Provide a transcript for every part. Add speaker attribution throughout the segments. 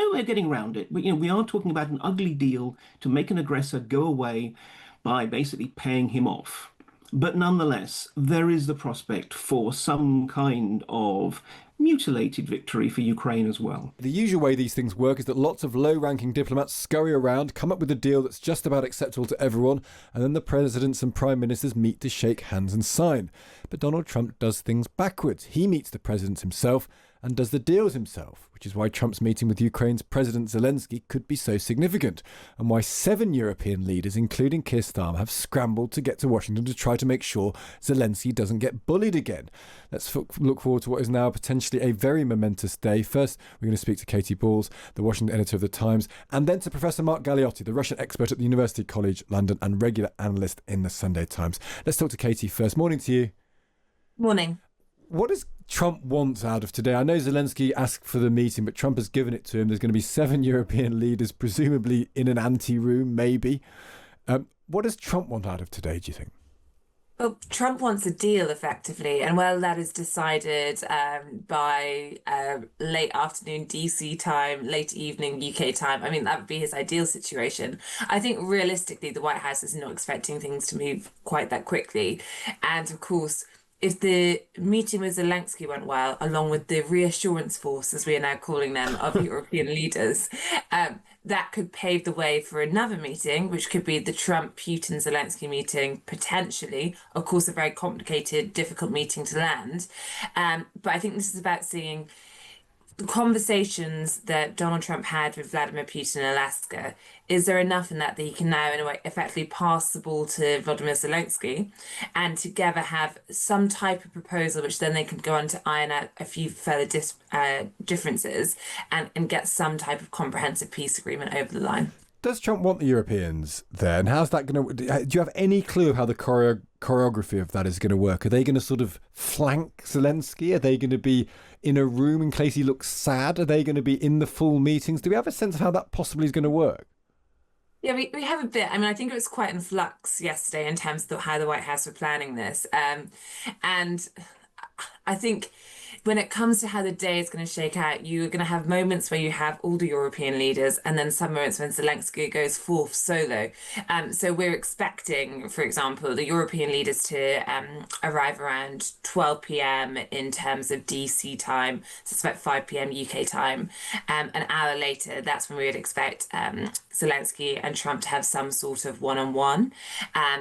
Speaker 1: no way of getting around it. But, we are talking about an ugly deal to make an aggressor go away by basically paying him off. But nonetheless, there is the prospect for some kind of mutilated victory for Ukraine as well.
Speaker 2: The usual way these things work is that lots of low-ranking diplomats scurry around, come up with a deal that's just about acceptable to everyone, and then the presidents and prime ministers meet to shake hands and sign. But Donald Trump does things backwards. He meets the presidents himself and does the deals himself, which is why Trump's meeting with Ukraine's President Zelensky could be so significant, and why 7 European leaders, including Keir Starmer, have scrambled to get to Washington to try to make sure Zelensky doesn't get bullied again. Let's look forward to what is now potentially a very momentous day. First, we're going to speak to Katie Balls, the Washington editor of The Times, and then to Professor Mark Galeotti, the Russian expert at the University College London and regular analyst in the Sunday Times. Let's talk to Katie first. Morning to you.
Speaker 3: Morning.
Speaker 2: What does Trump want out of today? I know Zelensky asked for the meeting, but Trump has given it to him. There's going to be 7 European leaders, presumably in an ante-room, maybe. What does Trump want out of today, do you think?
Speaker 3: Well, Trump wants a deal, effectively, and that is decided by late afternoon DC time, late evening UK time. I mean, that would be his ideal situation. I think realistically, the White House is not expecting things to move quite that quickly. And of course, if the meeting with Zelensky went well, along with the reassurance force, as we are now calling them, of European leaders, that could pave the way for another meeting, which could be the Trump-Putin-Zelensky meeting, potentially. Of course, a very complicated, difficult meeting to land. But I think this is about seeing the conversations that Donald Trump had with Vladimir Putin in Alaska. Is there enough in that he can now, in a way, effectively pass the ball to Volodymyr Zelensky and together have some type of proposal which then they can go on to iron out a few further differences and get some type of comprehensive peace agreement over the line?
Speaker 2: Does Trump want the Europeans there? And how's that going to... Do you have any clue of how the choreography of that is going to work? Are they going to sort of flank Zelensky? Are they going to be in a room in case he looks sad? Are they going to be in the full meetings? Do we have a sense of how that possibly is going to work?
Speaker 3: Yeah, we have a bit. I mean, I think it was quite in flux yesterday in terms of how the White House were planning this. And I think when it comes to how the day is going to shake out, you're going to have moments where you have all the European leaders and then some moments when Zelensky goes forth solo. So we're expecting, for example, the European leaders to arrive around 12 p.m. in terms of DC time. So it's about 5 p.m. UK time. An hour later, that's when we would expect Zelensky and Trump to have some sort of one-on-one.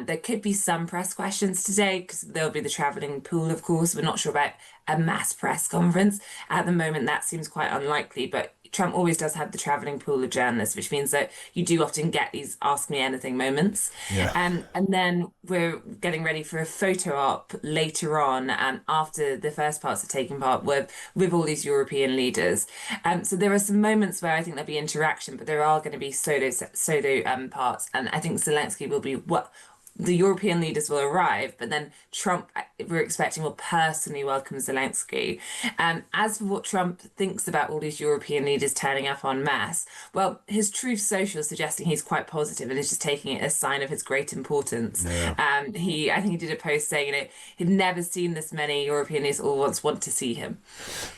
Speaker 3: There could be some press questions today because there'll be the travelling pool, of course. We're not sure about a mass press conference. At the moment, that seems quite unlikely, but Trump always does have the travelling pool of journalists, which means that you do often get these ask me anything moments.
Speaker 2: Yeah.
Speaker 3: And then we're getting ready for a photo op later on after the first parts are taking part with all these European leaders. So there are some moments where I think there'll be interaction, but there are going to be solo parts. And I think Zelensky will be the European leaders will arrive, but then Trump, we're expecting, will personally welcome Zelensky. As for what Trump thinks about all these European leaders turning up en masse, well, his Truth Social is suggesting he's quite positive and is just taking it as a sign of his great importance.
Speaker 2: Yeah.
Speaker 3: I think he did a post saying, he'd never seen this many European leaders all once want to see him.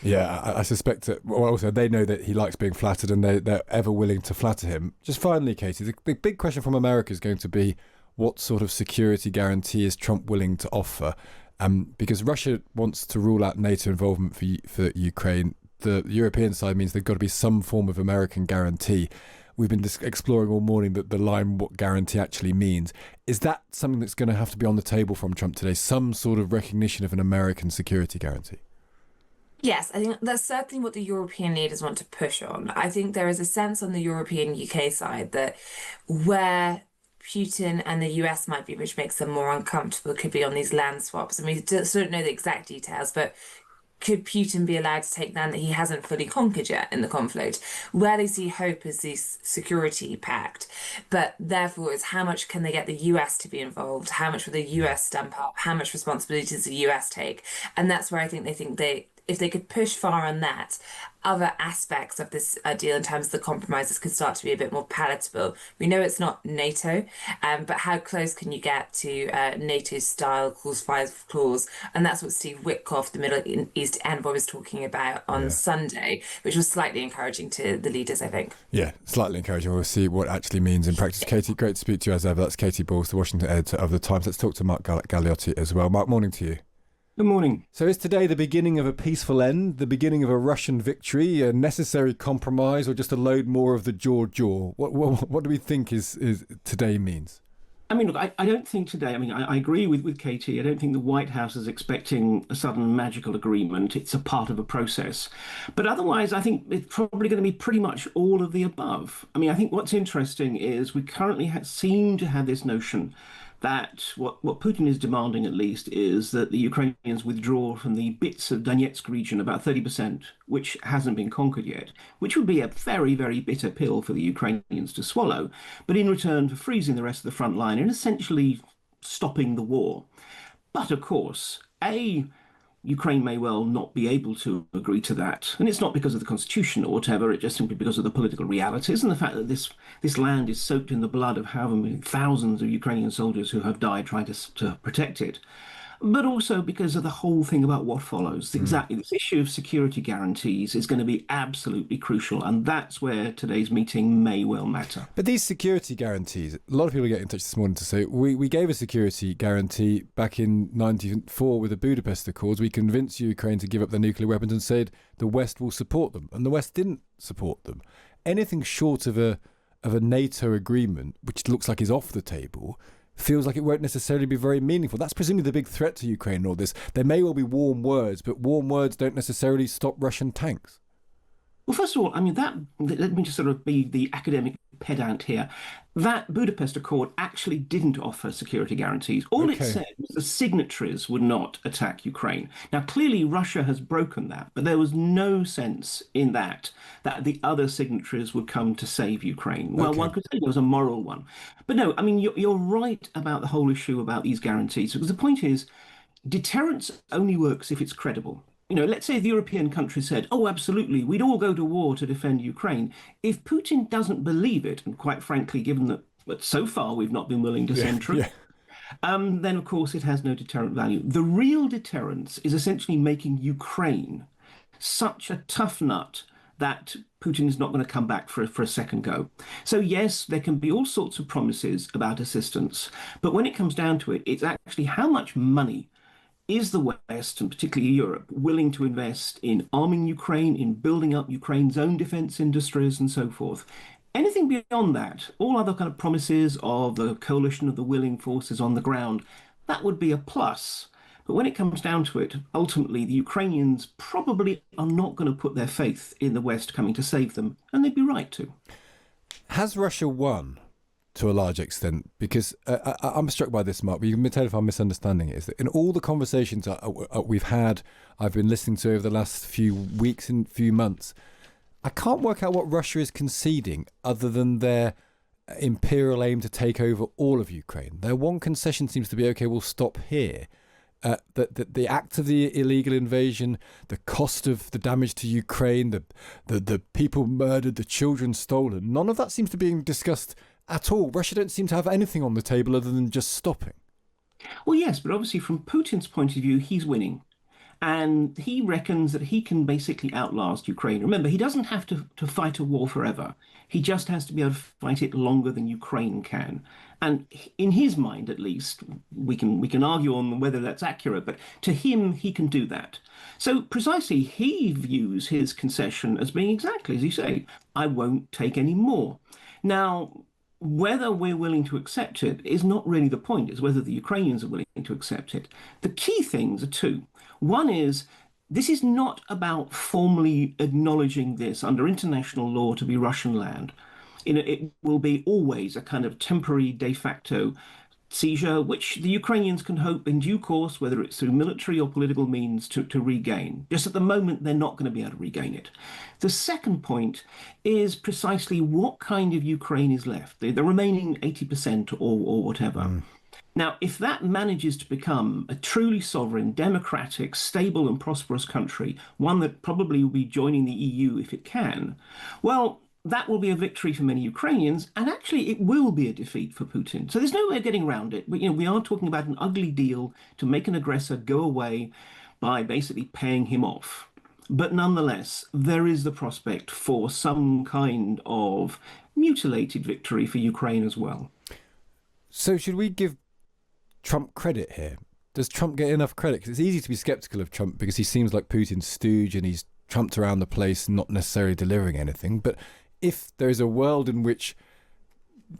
Speaker 2: Yeah, I suspect that. Well, also they know that he likes being flattered, and they're ever willing to flatter him. Just finally, Katie, the big question from America is going to be, what sort of security guarantee is Trump willing to offer? Because Russia wants to rule out NATO involvement for Ukraine. The European side means there's got to be some form of American guarantee. We've been exploring all morning the line, what guarantee actually means. Is that something that's going to have to be on the table from Trump today? Some sort of recognition of an American security guarantee?
Speaker 3: Yes, I think that's certainly what the European leaders want to push on. I think there is a sense on the European UK side that where Putin and the US might be, which makes them more uncomfortable, could be on these land swaps. I mean, we don't know the exact details, but could Putin be allowed to take land that he hasn't fully conquered yet in the conflict? Where they see hope is this security pact, but therefore it's how much can they get the US to be involved? How much will the US stamp up? How much responsibility does the US take? And that's where I think they think if they could push far on that, other aspects of this deal in terms of the compromises could start to be a bit more palatable. We know it's not NATO, but how close can you get to NATO style clause 5 clause? And that's what Steve Witkoff, the Middle East envoy, was talking about on
Speaker 2: Yeah.
Speaker 3: Sunday, which was slightly encouraging to the leaders, I think.
Speaker 2: Yeah, slightly encouraging. We'll see what it actually means in practice. Katie, great to speak to you as ever. That's Katie Balls, the Washington editor of The Times. Let's talk to Mark Galeotti as well. Mark, morning to you.
Speaker 1: Good morning.
Speaker 2: So is today the beginning of a peaceful end, the beginning of a Russian victory, a necessary compromise, or just a load more of the jaw? What do we think is today means?
Speaker 1: I mean, look, I don't think today, I mean, I agree with Katie. I don't think the White House is expecting a sudden magical agreement. It's a part of a process. But otherwise, I think it's probably going to be pretty much all of the above. I mean, I think what's interesting is we currently seem to have this notion that what Putin is demanding, at least, is that the Ukrainians withdraw from the bits of Donetsk region, about 30%, which hasn't been conquered yet, which would be a very, very bitter pill for the Ukrainians to swallow, but in return for freezing the rest of the front line and essentially stopping the war. But of course, Ukraine may well not be able to agree to that. And it's not because of the constitution or whatever, it's just simply because of the political realities and the fact that this land is soaked in the blood of however many thousands of Ukrainian soldiers who have died trying to protect it. But also because of the whole thing about what follows. Exactly. This issue of security guarantees is going to be absolutely crucial. And that's where today's meeting may well matter.
Speaker 2: But these security guarantees, a lot of people get in touch this morning to say, we gave a security guarantee back in 1994 with the Budapest Accords. We convinced Ukraine to give up their nuclear weapons and said the West will support them. And the West didn't support them. Anything short of a NATO agreement, which looks like is off the table, feels like it won't necessarily be very meaningful. That's presumably the big threat to Ukraine in all this. There may well be warm words, but warm words don't necessarily stop Russian tanks.
Speaker 1: Well, first of all, I mean, let me just sort of be the academic pedant here. That Budapest Accord actually didn't offer security guarantees. All it said was the signatories would not attack Ukraine. Now, clearly, Russia has broken that, but there was no sense in that the other signatories would come to save Ukraine. Well, one could say there was a moral one. But no, I mean, you're right about the whole issue about these guarantees, because the point is, deterrence only works if it's credible. You know, let's say the European countries said, oh, absolutely, we'd all go to war to defend Ukraine. If Putin doesn't believe it, and quite frankly, given that so far we've not been willing to send troops, then of course it has no deterrent value. The real deterrence is essentially making Ukraine such a tough nut that Putin is not going to come back for a second go. So yes, there can be all sorts of promises about assistance, but when it comes down to it, it's actually how much money is the West, and particularly Europe, willing to invest in arming Ukraine, in building up Ukraine's own defense industries and so forth? Anything beyond that, all other kind of promises of the coalition of the willing forces on the ground, that would be a plus. But when it comes down to it, ultimately, the Ukrainians probably are not going to put their faith in the West coming to save them, and they'd be right to.
Speaker 2: Has Russia won? To a large extent, because I'm struck by this, Mark, but you can tell if I'm misunderstanding it, is that in all the conversations we've had, I've been listening to over the last few weeks and few months, I can't work out what Russia is conceding other than their imperial aim to take over all of Ukraine. Their one concession seems to be, okay, we'll stop here. The act of the illegal invasion, the cost of the damage to Ukraine, the people murdered, the children stolen, none of that seems to be being discussed at all. Russia don't seem to have anything on the table other than just stopping.
Speaker 1: Well, yes, but obviously from Putin's point of view, he's winning. And he reckons that he can basically outlast Ukraine. Remember, he doesn't have to fight a war forever. He just has to be able to fight it longer than Ukraine can. And in his mind, at least, we can argue on whether that's accurate, but to him, he can do that. So precisely, he views his concession as being exactly as you say, I won't take any more. Now, whether we're willing to accept it is not really the point. It's whether the Ukrainians are willing to accept it. The key things are two. One is, this is not about formally acknowledging this under international law to be Russian land. It will be always a kind of temporary de facto seizure, which the Ukrainians can hope in due course, whether it's through military or political means, to regain. Just at the moment, they're not going to be able to regain it. The second point is precisely what kind of Ukraine is left, the remaining 80% or whatever. Now, if that manages to become a truly sovereign, democratic, stable, and prosperous country, one that probably will be joining the EU if it can, well, that will be a victory for many Ukrainians, and actually it will be a defeat for Putin. So there's no way of getting around it. But, we are talking about an ugly deal to make an aggressor go away by basically paying him off. But nonetheless, there is the prospect for some kind of mutilated victory for Ukraine as well.
Speaker 2: So should we give Trump credit here? Does Trump get enough credit? Because it's easy to be skeptical of Trump because he seems like Putin's stooge and he's trumped around the place, not necessarily delivering anything. But if there is a world in which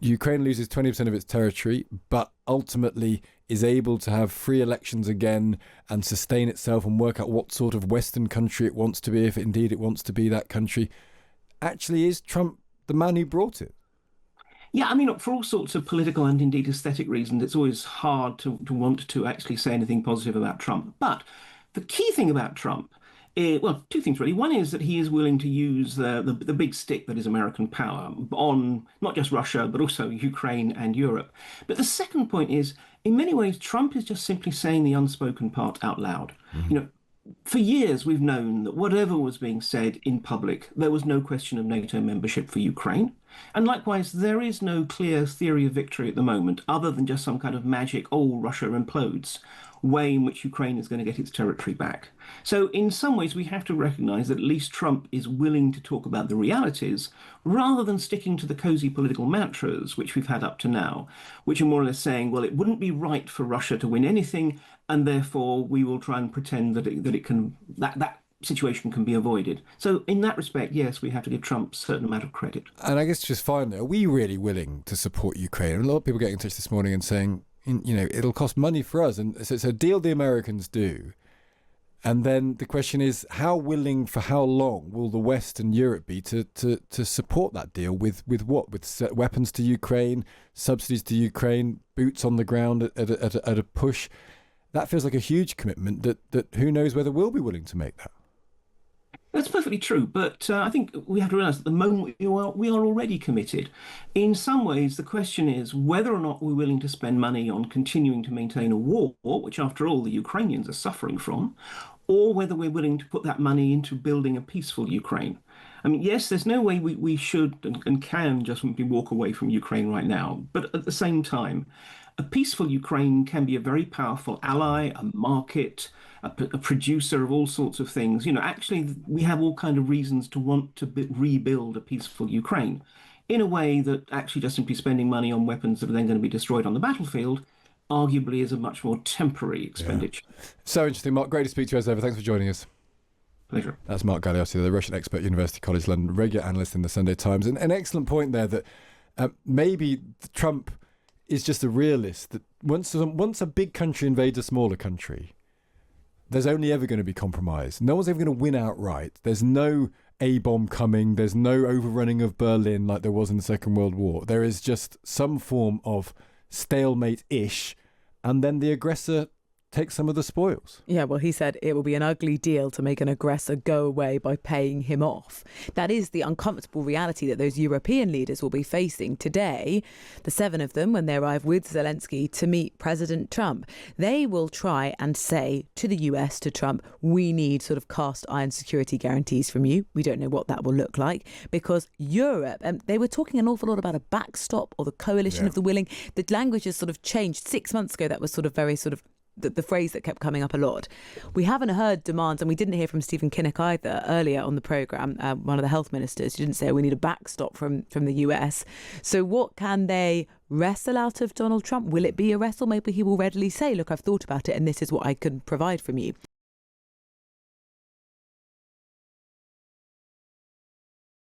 Speaker 2: Ukraine loses 20% of its territory, but ultimately is able to have free elections again and sustain itself and work out what sort of Western country it wants to be, if indeed it wants to be that country, actually is Trump the man who brought it?
Speaker 1: Yeah, I mean, for all sorts of political and indeed aesthetic reasons, it's always hard to want to actually say anything positive about Trump. But the key thing about Trump is, well, two things really. One is that he is willing to use the big stick that is American power on not just Russia, but also Ukraine and Europe. But the second point is, in many ways, Trump is just simply saying the unspoken part out loud. For years, we've known that whatever was being said in public, there was no question of NATO membership for Ukraine. And likewise, there is no clear theory of victory at the moment, other than just some kind of magic, oh, Russia implodes, way in which Ukraine is going to get its territory back. So in some ways, we have to recognize that at least Trump is willing to talk about the realities rather than sticking to the cozy political mantras, which we've had up to now, which are more or less saying, well, it wouldn't be right for Russia to win anything, and therefore we will try and pretend that situation can be avoided. So in that respect, yes, we have to give Trump a certain amount of credit.
Speaker 2: And I guess just finally, are we really willing to support Ukraine? A lot of people getting in touch this morning and saying, it'll cost money for us. And so it's a deal the Americans do. And then the question is, how willing for how long will the West and Europe be to support that deal with what? With weapons to Ukraine, subsidies to Ukraine, boots on the ground at a push? That feels like a huge commitment that who knows whether we'll be willing to make that.
Speaker 1: That's perfectly true, but I think we have to realize at the moment we are already committed. In some ways, the question is whether or not we're willing to spend money on continuing to maintain a war, which after all the Ukrainians are suffering from, or whether we're willing to put that money into building a peaceful Ukraine. I mean, yes, there's no way we should and can just simply walk away from Ukraine right now, but at the same time, a peaceful Ukraine can be a very powerful ally, a market, a producer of all sorts of things. Actually, we have all kind of reasons to want to rebuild a peaceful Ukraine in a way that actually just simply spending money on weapons that are then going to be destroyed on the battlefield arguably is a much more temporary expenditure.
Speaker 2: Yeah. So interesting, Mark. Great to speak to you as ever. Thanks for joining us.
Speaker 1: Pleasure.
Speaker 2: That's Mark Galeotti, the Russian expert, University College London, regular analyst in the Sunday Times. And an excellent point there that maybe Trump is just a realist, that once a big country invades a smaller country, there's only ever going to be compromise. No one's ever going to win outright. There's no A-bomb coming. There's no overrunning of Berlin like there was in the Second World War. There is just some form of stalemate-ish, and then the aggressor take some of the spoils.
Speaker 4: Yeah, well, he said it will be an ugly deal to make an aggressor go away by paying him off. That is the uncomfortable reality that those European leaders will be facing today. The 7 of them, when they arrive with Zelensky to meet President Trump, they will try and say to the US, to Trump, we need sort of cast iron security guarantees from you. We don't know what that will look like, because Europe, and they were talking an awful lot about a backstop or the coalition of the willing. The language has sort of changed. 6 months ago, that was sort of very sort of the phrase that kept coming up a lot. We haven't heard demands, and we didn't hear from Stephen Kinnock either earlier on the programme, one of the health ministers. He didn't say we need a backstop from the US. So what can they wrestle out of Donald Trump? Will it be a wrestle? Maybe he will readily say, look, I've thought about it and this is what I can provide from you.